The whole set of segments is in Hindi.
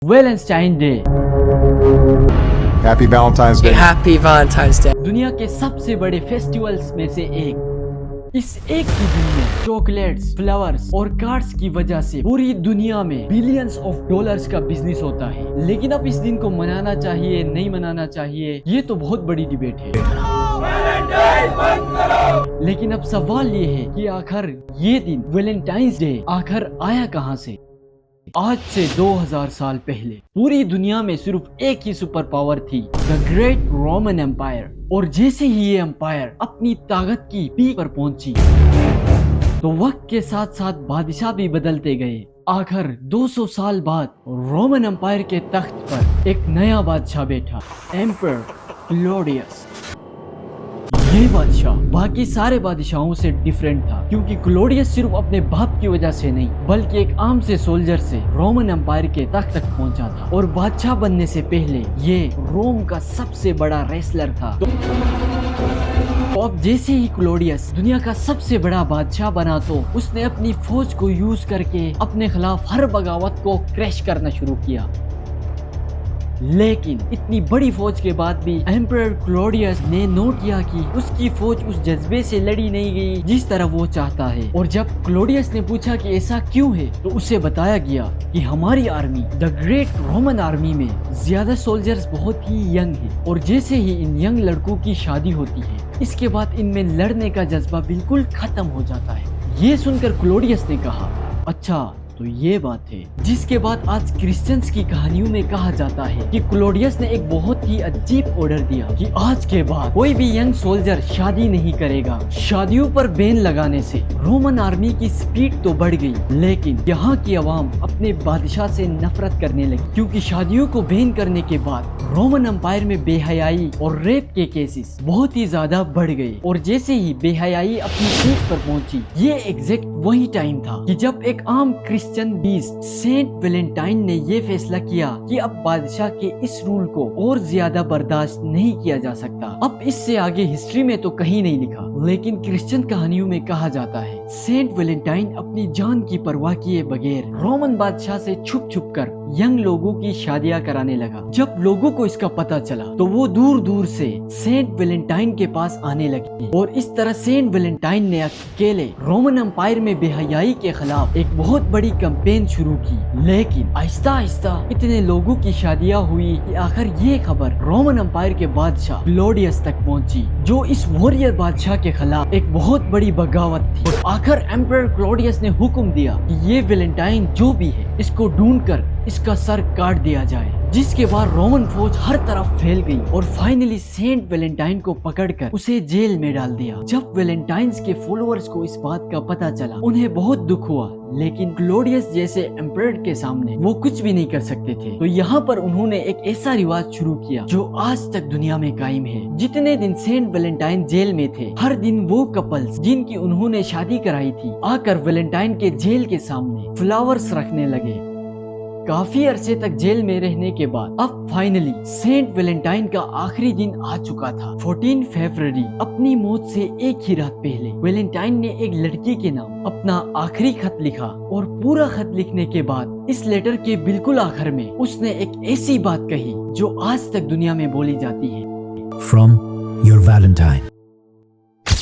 Valentine day. Happy Valentine's Day. Happy Valentine's Day. दुनिया के सबसे बड़े फेस्टिवल्स में से एक। इस एक ही दिन में चॉकलेट्स, फ्लावर्स और कार्ड्स की वजह से पूरी दुनिया में बिलियंस ऑफ डॉलर्स का बिजनेस होता है। लेकिन अब इस दिन को मनाना चाहिए, नहीं मनाना चाहिए, ये तो बहुत बड़ी डिबेट है। लेकिन अब सवाल ये है कि आखिर ये दिन वेलेंटाइंस डे आखिर आया कहाँ से? आज से 2000 साल पहले पूरी दुनिया में सिर्फ एक ही सुपर पावर थी, द ग्रेट रोमन एम्पायर। और जैसे ही ये एम्पायर अपनी ताकत की पीक पर पहुंची तो वक्त के साथ साथ बादशाह भी बदलते गए। आखिर 200 साल बाद रोमन एम्पायर के तख्त पर एक नया बादशाह बैठा, एम्पर क्लॉडियस। ये बादशाह बाकी सारे बादशाहों से डिफरेंट था, क्योंकि क्लॉडियस सिर्फ अपने बाप की वजह से नहीं बल्कि एक आम से सोल्जर से रोमन एम्पायर के तख्त तक पहुंचा था। और बादशाह बनने से पहले ये रोम का सबसे बड़ा रेसलर था। तो अब जैसे ही क्लॉडियस दुनिया का सबसे बड़ा बादशाह बना तो उसने अपनी फौज को यूज करके अपने खिलाफ हर बगावत को क्रैश करना शुरू किया। लेकिन इतनी बड़ी फौज के बाद भी एम्परर क्लॉडियस ने नोट किया कि उसकी फौज उस जज्बे से लड़ी नहीं गई जिस तरह वो चाहता है। और जब क्लॉडियस ने पूछा कि ऐसा क्यों है तो उसे बताया गया कि हमारी army, the great Roman army में ज्यादा सोल्जर्स बहुत ही यंग है, और जैसे ही इन यंग लड़कों की शादी होती है इसके बाद इनमें लड़ने का जज्बा बिल्कुल खत्म हो जाता है। ये सुनकर क्लॉडियस ने कहा, अच्छा तो ये बात है। जिसके बाद आज क्रिश्चियंस की कहानियों में कहा जाता है कि क्लॉडियस ने एक बहुत ही अजीब ऑर्डर दिया कि आज के बाद कोई भी यंग सोल्जर शादी नहीं करेगा। शादियों पर बैन लगाने से रोमन आर्मी की स्पीड तो बढ़ गई, लेकिन यहाँ की आवाम अपने बादशाह से नफरत करने लगी, क्योंकि शादियों को बैन करने के बाद रोमन एम्पायर में बेहयाई और रेप के केसेस बहुत ही ज्यादा बढ़ गए। और जैसे ही बेहयाई अपनी पीक पर पहुंची, ये एग्जैक्ट वही टाइम था कि जब एक आम क्रिश्चियन बीस्ट सेंट वेलेंटाइन ने ये फैसला किया कि अब बादशाह के इस रूल को और ज्यादा बर्दाश्त नहीं किया जा सकता। अब इससे आगे हिस्ट्री में तो कहीं नहीं लिखा, लेकिन क्रिश्चियन कहानियों में कहा जाता है सेंट वेलेंटाइन अपनी जान की परवाह किए बगैर रोमन बादशाह से छुप छुप कर यंग लोगों की शादियां कराने लगा। जब लोगों को इसका पता चला तो वो दूर दूर से सेंट वेलेंटाइन के पास आने लगे, और इस तरह सेंट वेलेंटाइन ने अकेले रोमन एम्पायर में बेहयाई के खिलाफ एक बहुत बड़ी कैंपेन शुरू की। लेकिन आहिस्ता आहिस्ता इतने लोगों की शादियां हुई कि आखिर ये खबर रोमन एम्पायर के बादशाह क्लॉडियस तक पहुंची, जो इस वॉरियर बादशाह के खिलाफ एक बहुत बड़ी बगावत थी। और आखिर एम्परर क्लॉडियस ने हुक्म दिया कि ये वेलेंटाइन जो भी है इसको ढूंढकर इसका सर काट दिया जाए। जिसके बाद रोमन फौज हर तरफ फैल गई और फाइनली सेंट वेलेंटाइन को पकड़कर उसे जेल में डाल दिया। जब वेलेंटाइंस के फॉलोअर्स को इस बात का पता चला उन्हें बहुत दुख हुआ, लेकिन क्लॉडियस जैसे एम्परर के सामने वो कुछ भी नहीं कर सकते थे। तो यहाँ पर उन्होंने एक ऐसा रिवाज शुरू किया जो आज तक दुनिया में कायम है। जितने दिन सेंट वेलेंटाइन जेल में थे, हर दिन वो कपल्स जिनकी उन्होंने शादी कराई थी आकर वेलेंटाइन के जेल के सामने फ्लावर्स रखने लगे। काफी अरसे तक जेल में रहने के बाद अब फाइनली सेंट वेलेंटाइन का आखिरी दिन आ चुका था। 14 फरवरी, अपनी मौत से एक ही रात पहले वेलेंटाइन ने एक लड़की के नाम अपना आखिरी खत लिखा, और पूरा खत लिखने के बाद इस लेटर के बिल्कुल आखिर में उसने एक ऐसी बात कही जो आज तक दुनिया में बोली जाती है, From your Valentine.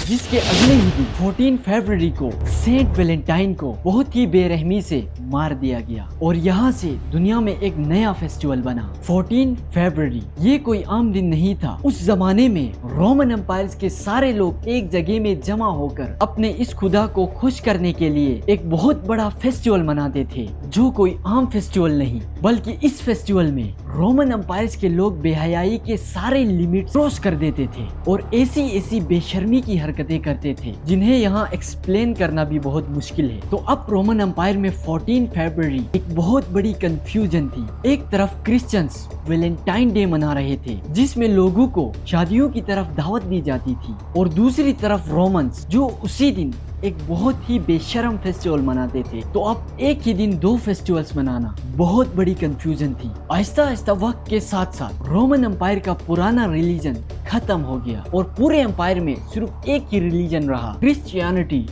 जिसके अगले ही दिन 14 फरवरी को सेंट वेलेंटाइन को बहुत ही बेरहमी से मार दिया गया। और यहाँ से दुनिया में एक नया फेस्टिवल बना 14 फरवरी। ये कोई आम दिन नहीं था। उस जमाने में रोमन एम्पायर के सारे लोग एक जगह में जमा होकर अपने इस खुदा को खुश करने के लिए एक बहुत बड़ा फेस्टिवल मनाते थे, जो कोई आम फेस्टिवल नहीं बल्कि इस फेस्टिवल में रोमन एम्पायर के लोग बेहयाई के सारे लिमिट क्रॉस कर देते थे और ऐसी ऐसी बेशर्मी की हरकतें करते थे जिन्हें यहाँ एक्सप्लेन करना भी बहुत मुश्किल है। तो अब रोमन एम्पायर में 14 फरवरी एक बहुत बड़ी कंफ्यूजन थी। एक तरफ क्रिश्चियंस वेलेंटाइन डे मना रहे थे जिसमें लोगों को शादियों की तरफ दावत दी जाती थी, और दूसरी तरफ रोमन्स जो उसी दिन एक बहुत ही बेशरम फेस्टिवल मनाते थे। तो अब एक ही दिन दो फेस्टिवल्स मनाना बहुत बड़ी कंफ्यूजन थी। आहिस्ता आहिस्ता वक्त के साथ साथ रोमन एम्पायर का पुराना रिलीजन खत्म हो गया और पूरे एम्पायर में सिर्फ एक ही रिलीजन रहा, क्रिश्चियनिटी।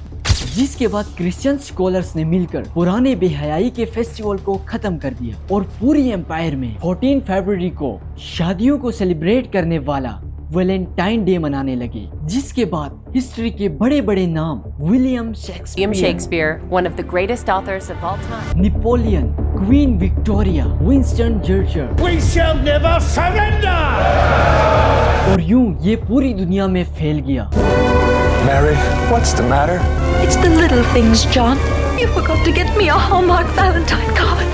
जिसके बाद क्रिश्चियन स्कॉलर्स ने मिलकर पुराने बेहयाई के फेस्टिवल को खत्म कर दिया और पूरी एम्पायर में 14 फरवरी को शादियों को सेलिब्रेट करने वाला वैलेंटाइन डे मनाने लगे, जिसके बाद हिस्ट्री के बड़े बड़े नाम William Shakespeare, one of the greatest authors of all time. Napoleon, queen Victoria, Winston Churchill We shall never surrender! और यूं ये पूरी दुनिया में फैल गया। Mary, what's the matter? It's the little things, John. You forgot to get me a Hallmark Valentine card.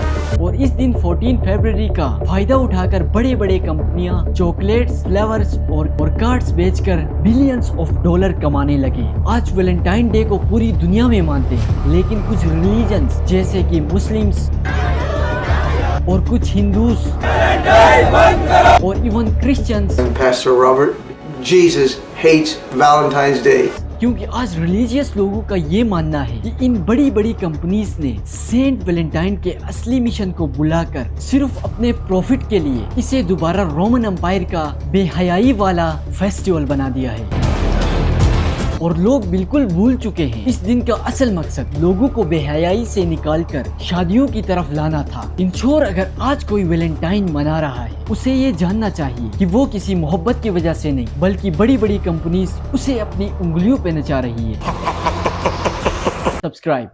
और इस दिन 14 फरवरी का फायदा उठाकर बड़े बड़े कंपनियां चॉकलेट्स, फ्लावर्स और कार्ड्स बेचकर बिलियंस ऑफ डॉलर कमाने लगे। आज वैलेंटाइन डे को पूरी दुनिया में मानते हैं, लेकिन कुछ रिलीजन्स जैसे कि मुस्लिम्स और कुछ हिंदूस और even Christians, Pastor Robert, Jesus hates Valentine's Day. क्योंकि आज रिलीजियस लोगों का ये मानना है कि इन बड़ी बड़ी कंपनीज ने सेंट वैलेंटाइन के असली मिशन को बुलाकर सिर्फ अपने प्रॉफिट के लिए इसे दोबारा रोमन एम्पायर का बेहयाई वाला फेस्टिवल बना दिया है। और लोग बिल्कुल भूल चुके हैं इस दिन का असल मकसद लोगों को बेहयाई से निकालकर शादियों की तरफ लाना था। इन शोर अगर आज कोई वैलेंटाइन मना रहा है, उसे ये जानना चाहिए कि वो किसी मोहब्बत की वजह से नहीं, बल्कि बड़ी बड़ी कंपनीज उसे अपनी उंगलियों पे नचा रही है। सब्सक्राइब।